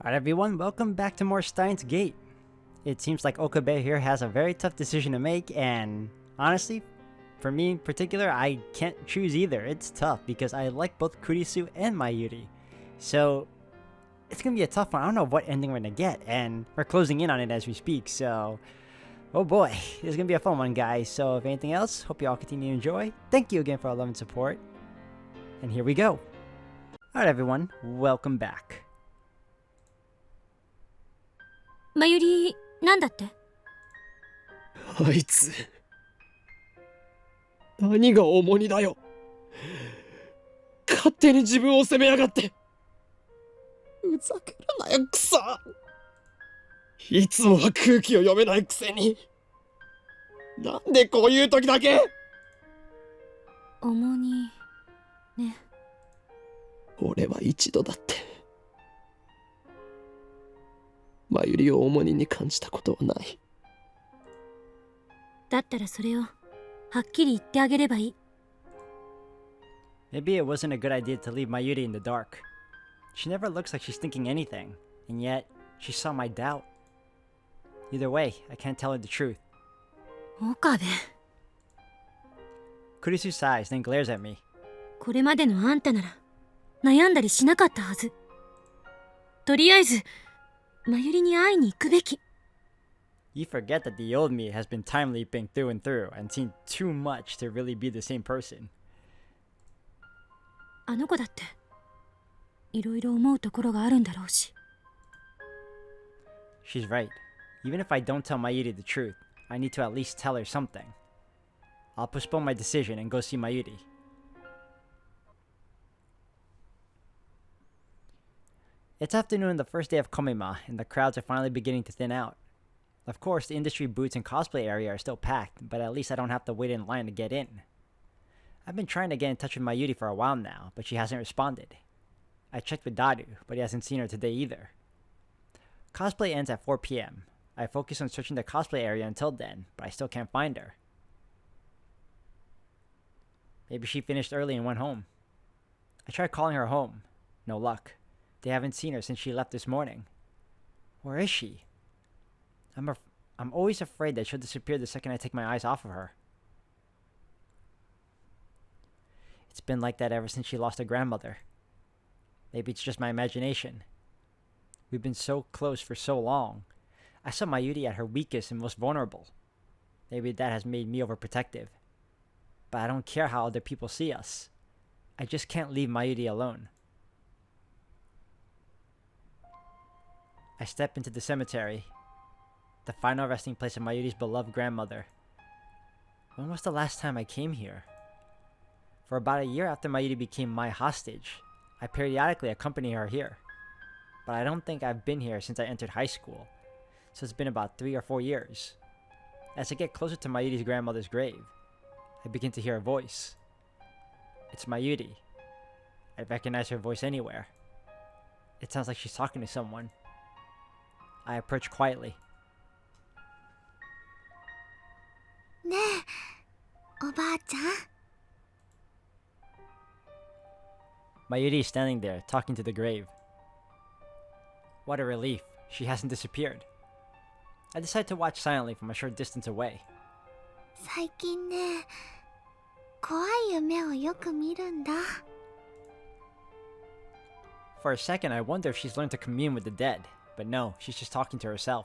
Alright everyone, welcome back to more Steins Gate. It seems like Okabe here has a very tough decision to make, and honestly, for me in particular, I can't choose either. It's tough because I like both Kurisu and Mayuri. So, it's gonna be a tough one. I don't know what ending we're gonna get, and we're closing in on it as we speak, so... Oh boy, this is gonna be a fun one, guys. So if anything else, hope you all continue to enjoy. Thank you again for all love and support. And here we go. Alright everyone, welcome back. まゆり、なんだって？あいつ何が重荷だよ。勝手に自分を責めやがって。ふざけるなよ、クソ。いつもは空気を読めないくせに、なんでこういう時だけ。重荷ね。俺は一度だってまゆりを重荷に感じたことはない。だったらそれをはっきり言ってあげればいい。 Maybe it wasn't a good idea to leave Mayuri in the dark. She never looks like she's thinking anything, and yet she saw my doubt. Either way, I can't tell her the truth. 岡部、 Kurisu sighs, then glares at me. これまでのあんたなら悩んだりしなかったはず。とりあえずまゆりに会いに行くべき。 You forget that the old me has been time leaping through and through and seen too much to really be the same person. あの子だっていろいろ思うところがあるんだろうし。 She's right. Even if I don't tell Mayuri the truth, I need to at least tell her something. I'll postpone my decision and go see Mayuri. It's afternoon, the first day of Komima, and the crowds are finally beginning to thin out. Of course, the industry booths and cosplay area are still packed, but at least I don't have to wait in line to get in. I've been trying to get in touch with Mayuri for a while now, but she hasn't responded. I checked with Daru, but he hasn't seen her today either. Cosplay ends at 4 p.m. I focus on searching the cosplay area until then, but I still can't find her. Maybe she finished early and went home. I tried calling her home. No luck. They haven't seen her since she left this morning. Where is she? I'm always afraid that she'll disappear the second I take my eyes off of her. It's been like that ever since she lost her grandmother. Maybe it's just my imagination. We've been so close for so long. I saw Mayuri at her weakest and most vulnerable. Maybe that has made me overprotective. But I don't care how other people see us. I just can't leave Mayuri alone. I step into the cemetery, the final resting place of Mayuri's beloved grandmother. When was the last time I came here? For about a year after Mayuri became my hostage, I periodically accompany her here. But I don't think I've been here since I entered high school, so it's been about 3 or 4 years. As I get closer to Mayuri's grandmother's grave, I begin to hear a voice. It's Mayuri. I recognize her voice anywhere. It sounds like she's talking to someone. I approach quietly. ねえ、おばあちゃん。 Mayuri is standing there, talking to the grave. What a relief. She hasn't disappeared. I decide to watch silently from a short distance away. 最近ね、怖い夢をよく見るんだ。 For a second, I wonder if she's learned to commune with the dead, but no, she's just talking to herself.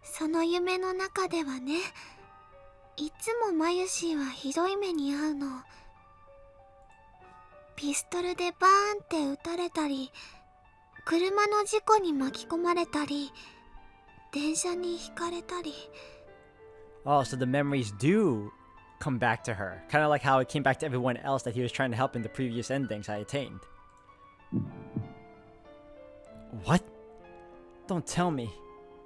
その夢の中ではね、いつもマユシーはひどい目に遭うの。ピストルでバーンって撃たれたり、車の事故に巻き込まれたり、電車にひかれたり。 Oh, so the memories do come back to her. Kind of like how it came back to everyone else that he was trying to help in the previous endings I attained. What? Don't tell me.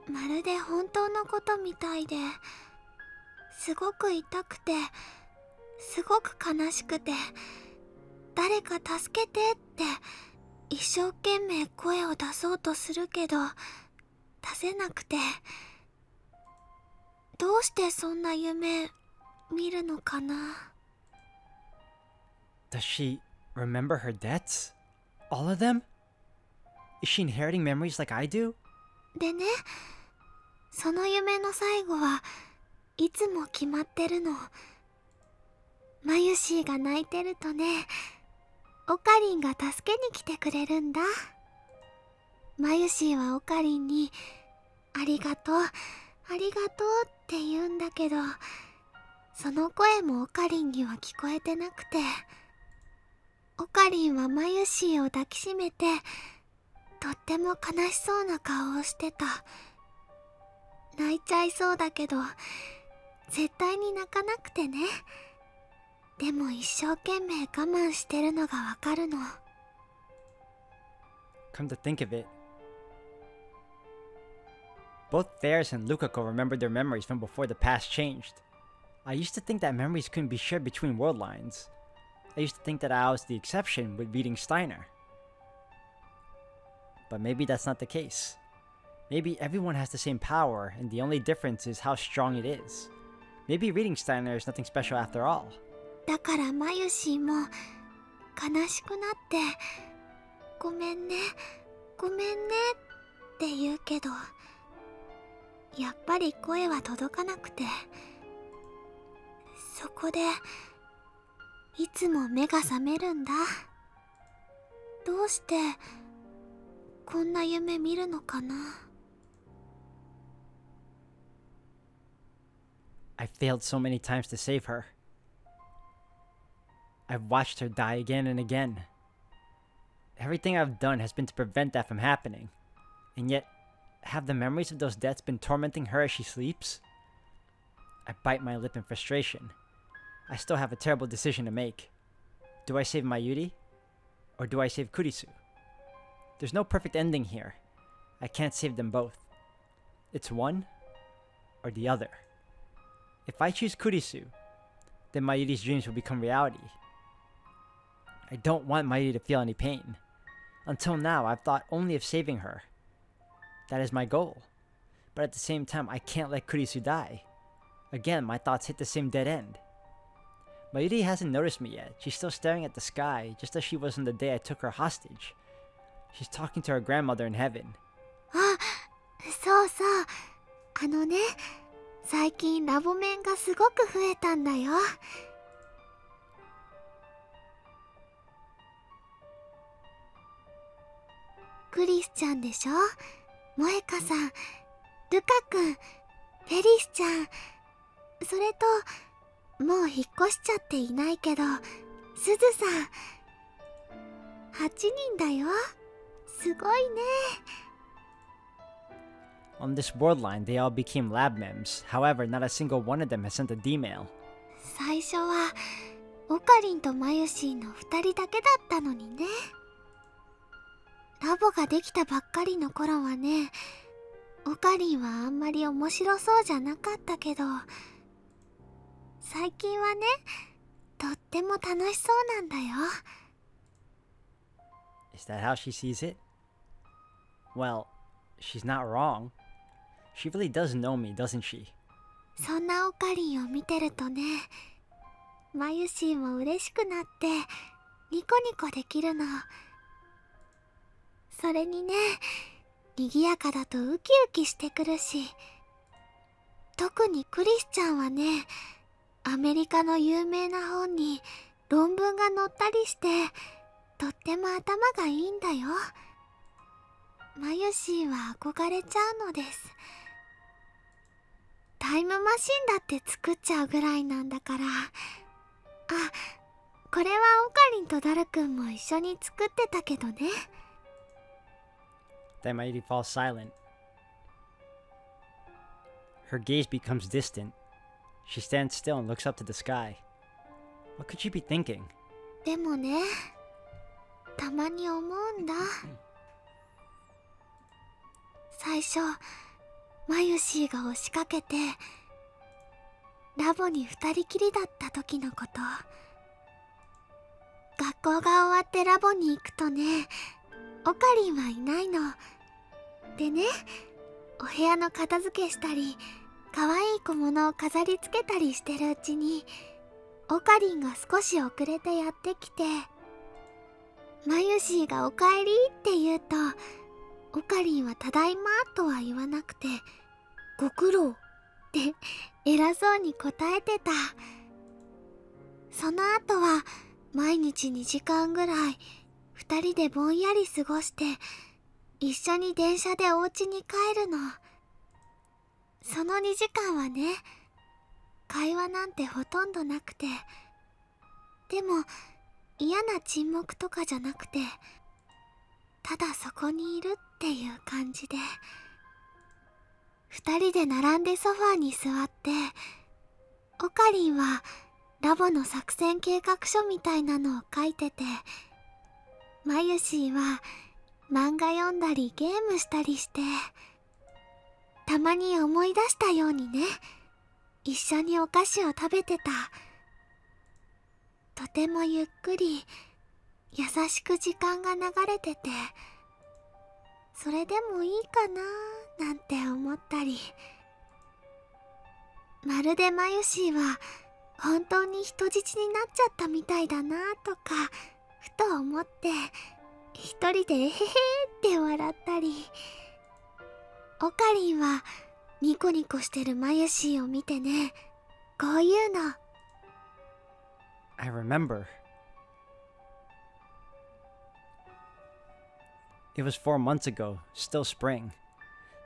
まるで本当のことみたいで、すごく痛くて、すごく悲しくて、誰か助けてって一生懸命声を出そうとするけど出せなくて、どうしてそんな夢見るのかな。 Does she remember her debts? All of them? Is she inheriting memories like I do? でね、その夢の最後はいつも決まってるの。マユシーが泣いてるとね、オカリンが助けに来てくれるんだ。マユシーはオカリンにありがとう、ありがとうって言うんだけど、その声もオカリンには聞こえてなくて、オカリンはマユシーを抱きしめて、とっても悲しそうな顔をしてた。泣いちゃいそうだけど、絶対に泣かなくてね。でも一生懸命我慢してるのがわかるの。Come to think of it, both Theirs and Lukako remembered their memories from before the past changed. I used to think that memories couldn't be shared between world lines. I used to think that I was the exception with reading Steiner. But maybe that's not the case. Maybe everyone has the same power, and the only difference is how strong it is. Maybe reading Steiner is nothing special after all. だからマユシーも悲しくなってごめんね、ごめんねって言うけど、やっぱり声は届かなくて、そこでいつも目が覚めるんだ。どうしてこんな夢見るのかな。I failed so many times to save her. I've watched her die again and again. Everything I've done has been to prevent that from happening. And yet, have the memories of those deaths been tormenting her as she sleeps? I bite my lip in frustration. I still have a terrible decision to make. Do I save Mayuri? Or do I save Kurisu? There's no perfect ending here. I can't save them both. It's one or the other. If I choose Kurisu, then Mayuri's dreams will become reality. I don't want Mayuri to feel any pain. Until now, I've thought only of saving her. That is my goal. But at the same time, I can't let Kurisu die. Again, my thoughts hit the same dead end. Mayuri hasn't noticed me yet. She's still staring at the sky, just as she was on the day I took her hostage. She's talking to her grandmother in heaven. あ、そうそう。最近ラボメンがすごく増えたんだよ。クリスちゃんでしょ、萌香さん、ルカくん、フェリスちゃん、それともう引っ越しちゃっていないけどすずさん。8人だよ。すごいね。On this world line, they all became lab mems. However, not a single one of them has sent a D-mail. 最初はオカリンとマユシーの2人だけだったのにね。ラボができたばっかりの頃はね、オカリンはあんまり面白そうじゃなかったけど、最近はね、とっても楽しそうなんだよ。Is that how she sees it? Well, she's not wrong. She really does know me, doesn't she? そんなオカリンを見てるとね、マユシーも嬉しくなってニコニコできるの。それにね、賑やかだとウキウキしてくるし、特にクリスちゃんはね、アメリカの有名な本に論文が載ったりして、とっても頭がいいんだよ。マユシーは憧れちゃうのです。タイムマシンだって作っちゃうぐらいなんだから。あ、これはオカリンとダルくんも一緒に作ってたけどね。Then Mayuri falls silent. Her gaze becomes distant. She stands still and looks up to the sky. What could she be thinking? でもね、たまに思うんだ。最初マユシーが押しかけてラボに2人きりだった時のこと。学校が終わってラボに行くとね、オカリンはいないの。でね、お部屋の片付けしたり、可愛い小物を飾り付けたりしてるうちに、オカリンが少し遅れてやってきて、マユシーがおかえりって言うと、オカリンはただいまとは言わなくて、ご苦労って偉そうに答えてた。その後は毎日2時間ぐらい2人でぼんやり過ごして、一緒に電車でお家に帰るの。その2時間はね、会話なんてほとんどなくて、でも嫌な沈黙とかじゃなくて、ただそこにいるっていう感じで、2人で並んでソファーに座って、オカリンはラボの作戦計画書みたいなのを書いてて、マユシーは漫画読んだりゲームしたりして、たまに思い出したようにね、一緒にお菓子を食べてた。とてもゆっくり優しく時間が流れてて、それでもいいかななんて思ったり、まるでマユシーは本当に人質になっちゃったみたいだなとかふと思って、一人でえへへって笑ったり、オカリンはニコニコしてるマユシーを見てね、こういうの。 I remember. It was 4 months ago, still spring.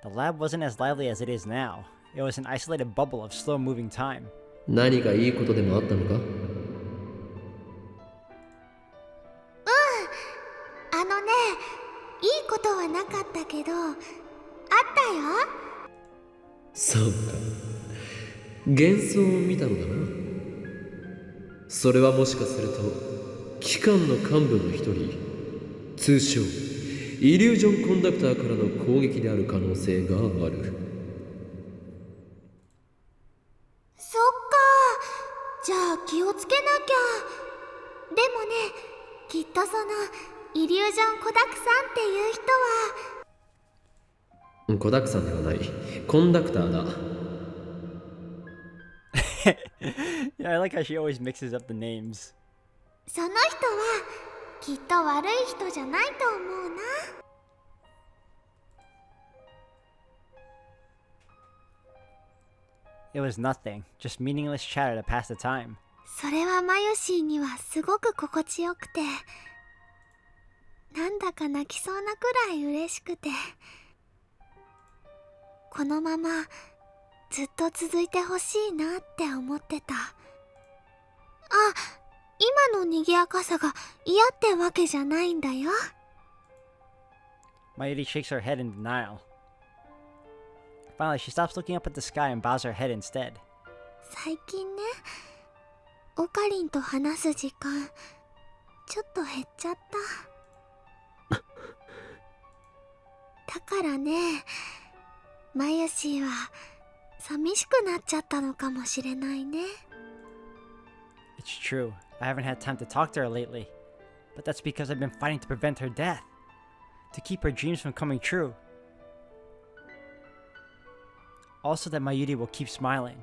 The lab wasn't as lively as it is now. It was an isolated bubble of slow-moving time. 何かいいことでもあったのか？あのね、いいことはなかったけど、あったよ。そうか。幻想を見たのだな。それはもしかすると機関の幹部の一人、通称イリュージョンコンダクターからの攻撃である可能性がある。そっか、じゃあ気をつけなきゃ。でもね、きっとそのイリュージョンコダクさんっていう人は。コダクさんではない、コンダクターだ。Yeah, I like how she always mixes up the names. その人はきっと悪い人じゃないと思うな。It was nothing, just meaningless chatter to pass the time. それはマヨシーにはすごく心地よくて、なんだか泣きそうなくらい嬉しくて、このままずっと続いてほしいなって思ってた。あ、今の賑やかさが嫌ってわけじゃないんだよ。 Mayuri shakes her head in denial. Finally, she stops looking up at the sky and bows her head instead. 最近ね、オカリンと話す時間ちょっと減っちゃった。だからね、マユシーは寂しくなっちゃったのかもしれないね。 It's true, I haven't had time to talk to her lately. But that's because I've been fighting to prevent her death. To keep her dreams from coming true. Also that Mayuri will keep smiling.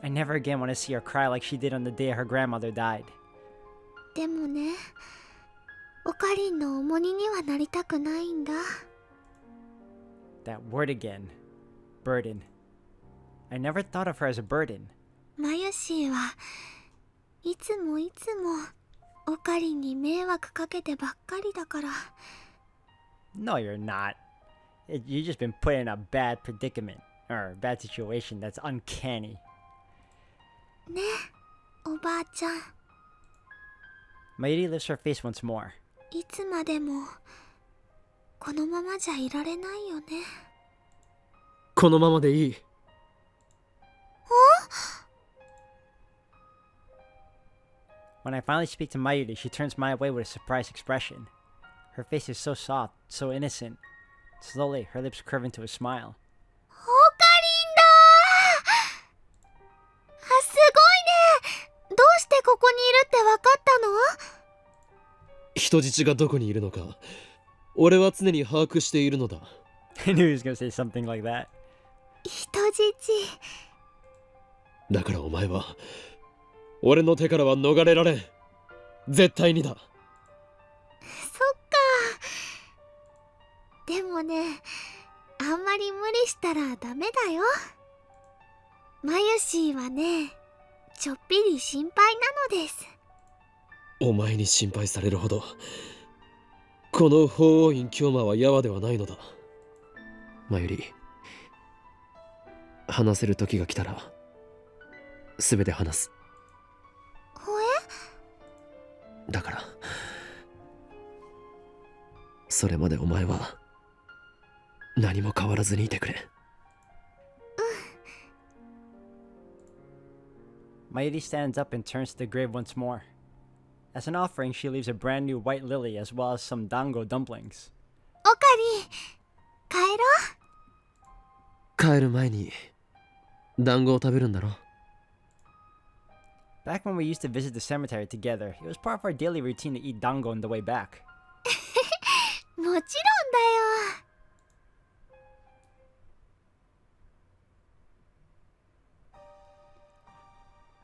I never again want to see her cry like she did on the day her grandmother died. でもね、オカリンの重荷にはなりたくないんだ。 That word again. Burden. I never thought of her as a burden. マユシーはいつもオカリンに迷惑かけてばっかりだから。 No, you're not. You've just been put in a bad predicament. Or a bad situation that's uncanny. ね、おばあちゃん。 Mayuri lifts her face once more. いつまでもこのままじゃいられないよね。このままでいい。When I finally speak to Mayuri, she turns my way with a surprised expression. Her face is so soft, so innocent. Slowly, her lips curve into a smile. オカリンだー。あ、すごいね。どうしてここにいるってわかったの？人質がどこにいるのか、俺は常に把握しているのだ。I knew he was gonna say something like that. 人質。だからお前は俺の手からは逃れられん。絶対にだ。そっか。でもね、あんまり無理したらダメだよ。マユシーはね、ちょっぴり心配なのです。お前に心配されるほどこの法王院京馬はヤワではないのだ。マユリ、話せる時が来たら全て話す。ほえ？だからそれまでお前は何も変わらずにいてくれ。Mayuri stands up and turns to the grave once more. As an offering, she leaves a brand new white lily as well as some dango dumplings. オカリ、帰ろう。帰る前に団子を食べるんだろ。Back when we used to visit the cemetery together, it was part of our daily routine to eat dango on the way back. もちろんだよ。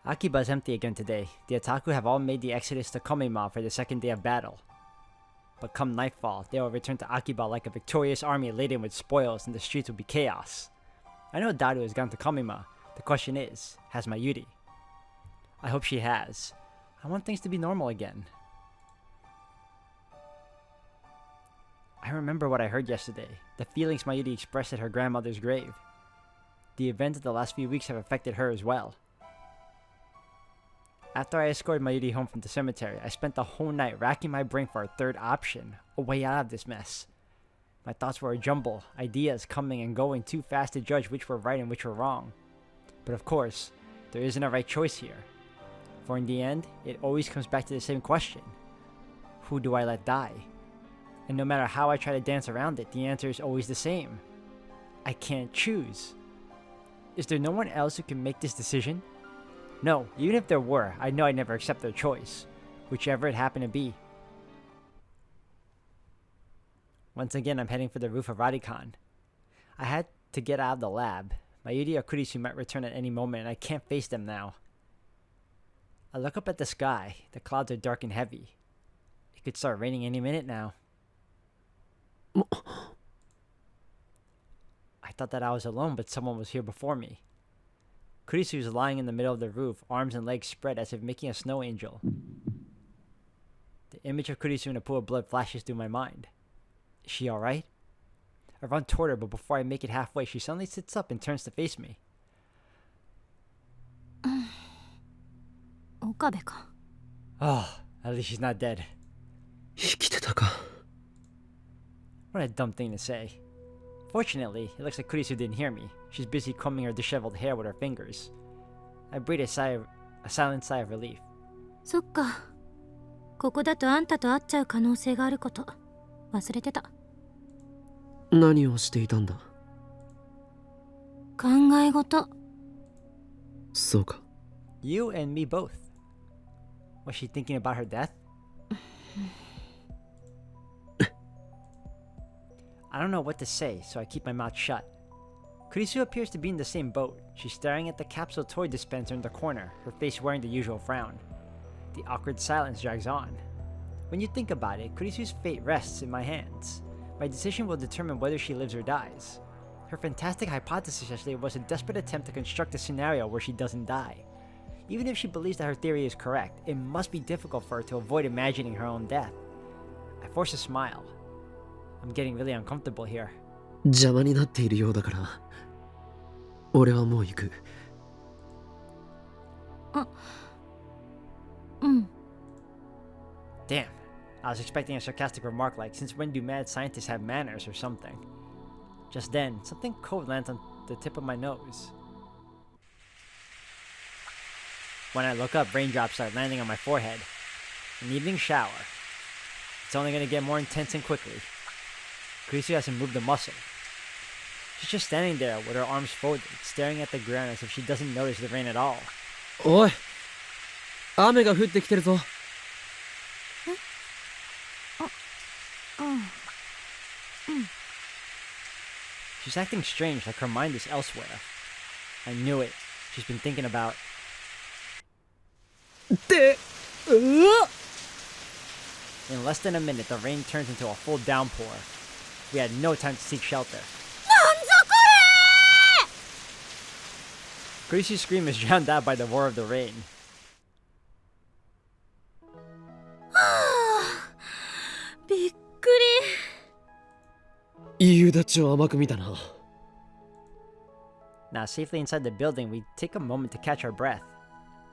Akiba is empty again today. The otaku have all made the exodus to Komima for the second day of battle. But come nightfall, they will return to Akiba like a victorious army laden with spoils, and the streets will be chaos. I know Daru has gone to Komima. The question is, has Mayuri? I hope she has. I want things to be normal again. I remember what I heard yesterday, the feelings Mayuri expressed at her grandmother's grave. The events of the last few weeks have affected her as well. After I escorted Mayuri home from the cemetery, I spent the whole night racking my brain for a third option, a way out of this mess. My thoughts were a jumble, ideas coming and going too fast to judge which were right and which were wrong. But of course, there isn't a right choice here. For in the end, it always comes back to the same question. Who do I let die? And no matter how I try to dance around it, the answer is always the same. I can't choose. Is there no one else who can make this decision? No, even if there were, I know I'd never accept their choice, whichever it happened to be. Once again, I'm heading for the roof of Radikan. I had to get out of the lab. Mayuri or Kurisu might return at any moment, and I can't face them now. I look up at the sky. The clouds are dark and heavy. It could start raining any minute now. I thought that I was alone, but someone was here before me. Kurisu is lying in the middle of the roof, arms and legs spread as if making a snow angel. The image of Kurisu in a pool of blood flashes through my mind. Is she alright? I run toward her, but before I make it halfway, she suddenly sits up and turns to face me. Okabe ka. Oh, at least she's not dead. 生きてたか。 What a dumb thing to say. Fortunately, it looks like Kurisu didn't hear me. She's busy combing her disheveled hair with her fingers. I breathe a silent sigh of relief. そっか。ここだとあんたと会っちゃう可能性があること忘れてた。何をしていたんだ。考え事。そうか。 You and me both. Was she thinking about her death? I don't know what to say, so I keep my mouth shut. Kurisu appears to be in the same boat. She's staring at the capsule toy dispenser in the corner, her face wearing the usual frown. The awkward silence drags on. When you think about it, Kurisu's fate rests in my hands. My decision will determine whether she lives or dies. Her fantastic hypothesis yesterday was a desperate attempt to construct a scenario where she doesn't die. Even if she believes that her theory is correct, it must be difficult for her to avoid imagining her own death. I force a smile. I'm getting really uncomfortable here. 邪魔になっているようだから、俺はもう行く。Damn, I was expecting a sarcastic remark like, since when do mad scientists have manners or something? Just then, something cold lands on the tip of my nose. When I look up, raindrops start landing on my forehead. An evening shower. It's only gonna get more intense and quickly. Kurisu hasn't moved a muscle. She's just standing there with her arms folded, staring at the ground as if she doesn't notice the rain at all. おい、雨が降ってきてるぞ。She's acting strange, like her mind is elsewhere. I knew it. She's been thinking about... で、In less than a minute, the rain turns into a full downpour. We had no time to seek shelter. なんぞこ Kurisu's scream is drowned out by the roar of the rain. れはあ、びっくり。夕立を甘く見たな。Now, safely inside the building, we take a moment to catch our breath.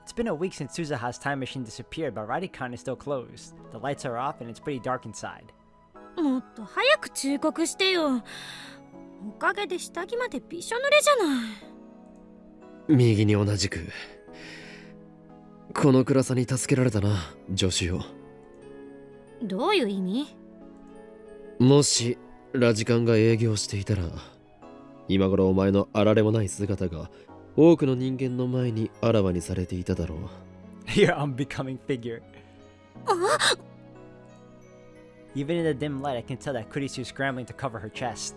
It's been a week since Suzuha's time machine disappeared, but Radican is still closed. The lights are off and it's pretty dark inside. もっと早く忠告してよ。おかげで下着までびしょ濡れじゃない。右に同じく。この暗さに助けられたな、助手よ。どういう意味？もしラジカンが営業していたら、今頃お前のあられもない姿が多くの人間の前にあらわにされていただろう。Your unbecoming figure. あ、 Even in the dim light, I can tell that Kurisu's scrambling to cover her chest.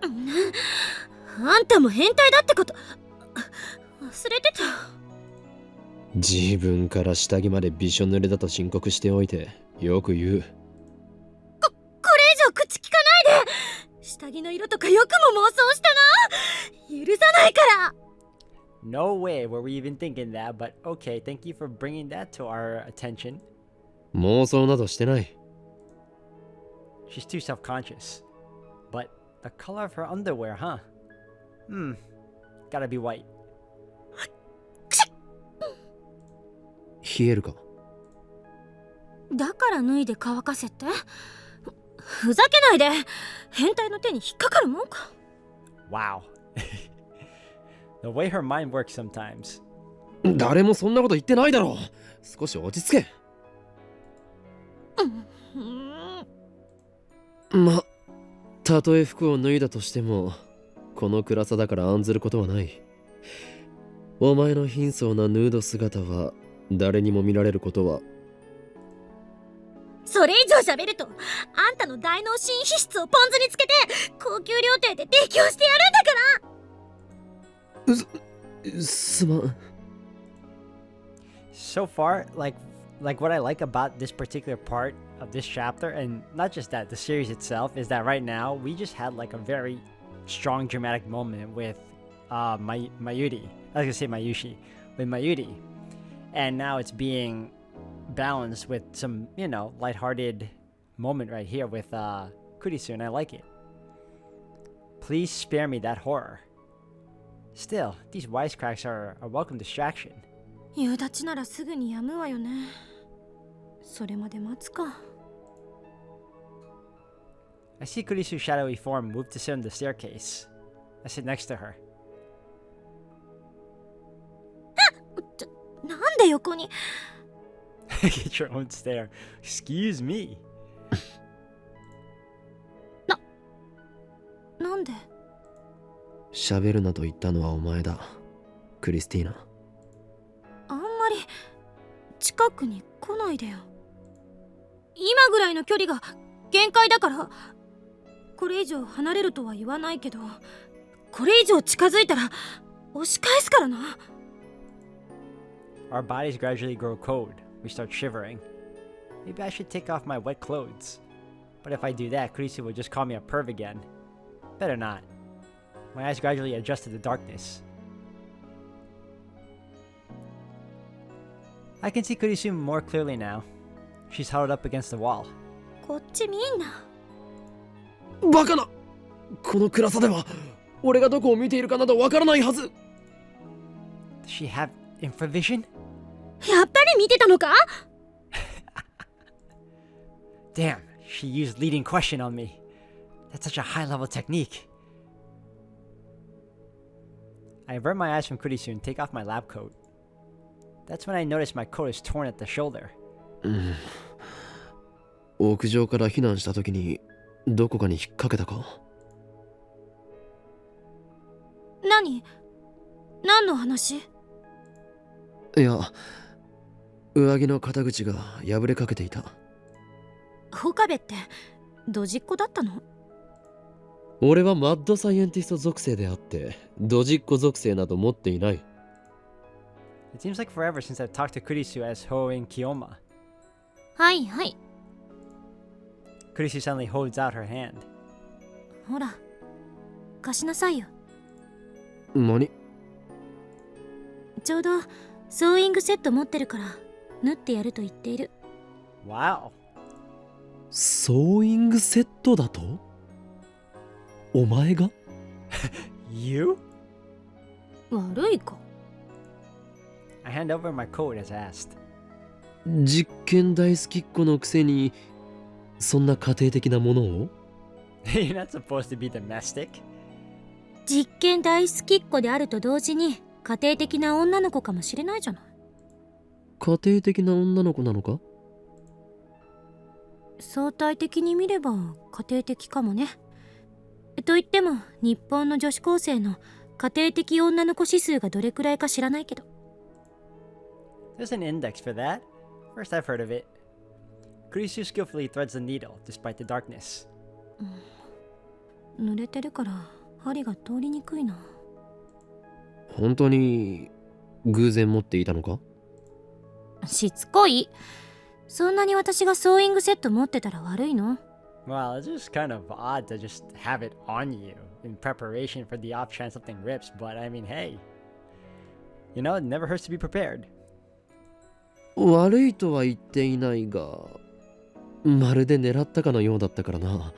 あんたも変態だってこと忘れてた。自分から下着までびしょ濡れだと申告しておいてよく言う。これ以上口聞かないで。下着の色とかよくも妄想したな。許さないから。 No way were we even thinking that, but okay, thank you for bringing that to our attention. 妄想などしてない。 She's too self-conscious. But the color of her underwear, huh? Gotta be white. 冷えるか？だから脱いで乾かせって？ふざけないで。変態の手に引っかかるもんか。 Wow. The way her mind works sometimes. 誰もそんなこと言ってないだろう。少し落ち着け。ま、たとえ服を脱いだとしても、この暗さだから案ずることはない。お前の貧相なヌード姿は誰にも見られることは。それ以上喋ると、あんたの大脳神秘質をポン酢につけて高級料亭で提供してやるんだから。すまん。 So far, like what I like about this particular part of this chapter, and not just that, the series itself, is that right now we just had like a very strong dramatic moment with Mayuri. I was gonna say Mayushi, with Mayuri, and now it's being balanced with some, you know, lighthearted moment right here with Kurisu, and I like it. Please spare me that horror. Still, these wisecracks are a welcome distraction. 夕立ならすぐに止むわよね。それまで待つか。 I see Kurisu's shadowy form move to sit on the staircase. I sit next to her. なんで横に。 Get your own stair. Excuse me. なんで。喋るなと言ったのはお前だ、クリスティーナ。あんまり近くに来ないでよ。今ぐらいの距離が限界だから。これ以上離れるとは言わないけど、これ以上近づいたら押し返すからな。 Our bodies gradually grow cold. We start shivering. Maybe I should take off my wet clothes. But if I do that, Kurisu will just call me a perv again. Better not. My eyes gradually adjust to the darkness. I can see Kurisu more clearly now. She's huddled up against the wall. こっち見んな。バカな！この暗さでは俺がどこを見ているかなどわからないはず。 Does she have infravision? やっぱり見てたのか？ Damn, she used leading question on me. That's such a high-level technique. I avert my eyes from Kurisu and take off my lab coat. That's when I notice my coat is torn at the shoulder. 屋上から避難した時にどこかに引っ掛けたか？何の話？いや、上着の肩口が破れかけていた。Okabeってドジっ子だったの？俺はマッドサイエンティスト属性であってドジっ子属性など持っていない。 It seems like forever since I've talked to Kurisu as Hoen Kiyoma. はいはい。 Kurisu suddenly holds out her hand. ほら貸しなさいよ。何？ちょうどソーイングセット持ってるから縫ってやると言っている。 Wow. ソーイングセットだと？お前が？ You? 悪いか。 I hand over my coat as asked. 実験大好きっ子のくせにそんな家庭的なものを？ You're not supposed to be domestic. 実験大好きっ子であると同時に家庭的な女の子かもしれないじゃない。家庭的な女の子なのか？相対的に見れば家庭的かもね。と言っても日本の女子高生の家庭的女の子指数がどれくらいか知らないけど。 There's an index for that. First I've heard of it. Kurisu skillfully threads the needle despite the darkness. 濡れてるから針が通りにくいな。本当に偶然持っていたのか？しつこい。そんなに私がソーイングセット持ってたら悪いの？ Well, it's just kind of odd to just have it on you in preparation for the off chance something rips, but I mean, hey. You know, it never hurts to be prepared. 悪いとは言っていないが、まるで狙ったかのようだったからな。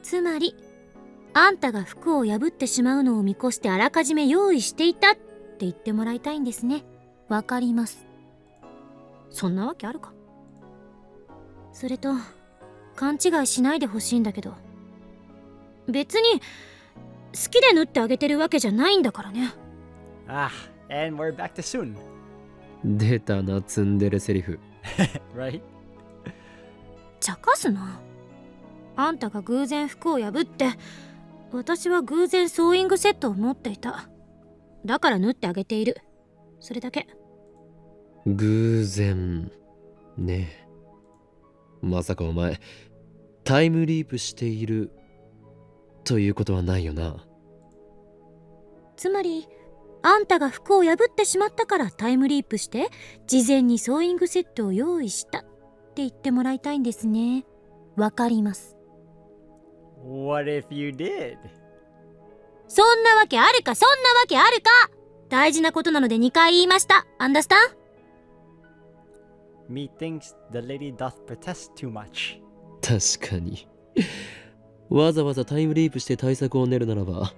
つまりあんたが服を破ってしまうのを見越してあらかじめ用意していたって言ってもらいたいんですね。わかります。そんなわけあるか。それと勘違いしないでほしいんだけど、別に好きで縫ってあげてるわけじゃないんだからね。Ah, and we're back to soon. 出たな、ツンデレセリフ。Right? 茶化すな。あんたが偶然服を破って、私は偶然ソーイングセットを持っていた。だから縫ってあげている。それだけ。偶然ねえ。まさかお前タイムリープしているということはないよな。つまりあんたが服を破ってしまったからタイムリープして事前にソーイングセットを用意したって言ってもらいたいんですね。わかります。 What if you did? そんなわけあるか、そんなわけあるか。大事なことなので2回言いました。アンダースタン？ Methinks the lady doth protest too much. 確かにわざわざタイムリープして対策を練るならば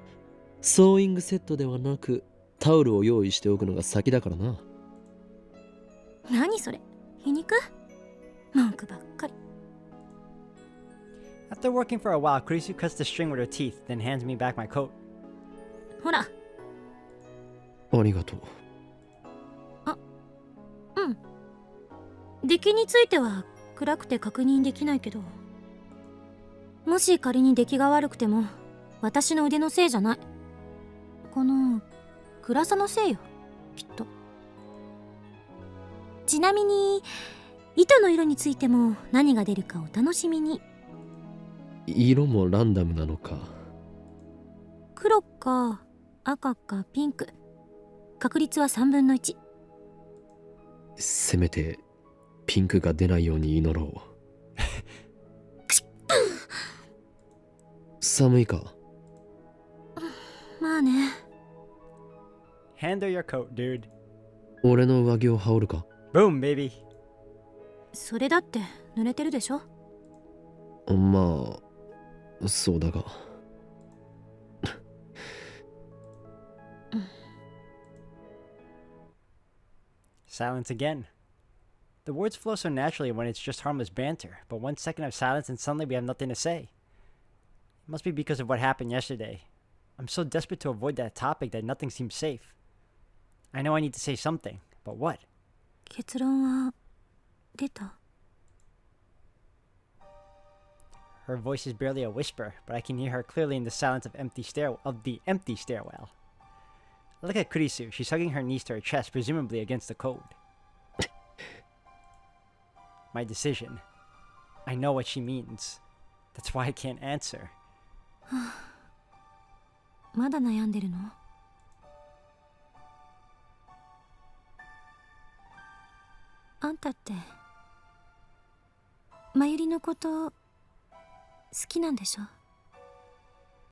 ソーイングセットではなくタオルを用意しておくのが先だからな。何それ、皮肉？文句ばっかり。 After working for a while, Kurisu cuts the string with her teeth, then hands me back my coat. ほら。ありがとう。出来については暗くて確認できないけど、もし仮に出来が悪くても私の腕のせいじゃない。この暗さのせいよ、きっと。ちなみに糸の色についても何が出るかお楽しみに。色もランダムなのか。黒か赤かピンク。確率は3分の1。せめてピンクが出ないように祈ろう。寒いか？まあね。 Handle your coat, dude. 俺の上着を羽織るか？ Boom, baby. それだって濡れてるでしょ。まあそうだが。Silence again. The words flow so naturally when it's just harmless banter, but 1 second of silence and suddenly we have nothing to say. It must be because of what happened yesterday. I'm so desperate to avoid that topic that nothing seems safe. I know I need to say something, but what? 結論は出た？ Her voice is barely a whisper, but I can hear her clearly in the silence of the empty stairwell. I look at Kurisu. She's hugging her knees to her chest, presumably against the code. My decision. I know what she means. That's why I can't answer. まだ悩んでるの？あんたってまゆりのこと好好きなんでしょ？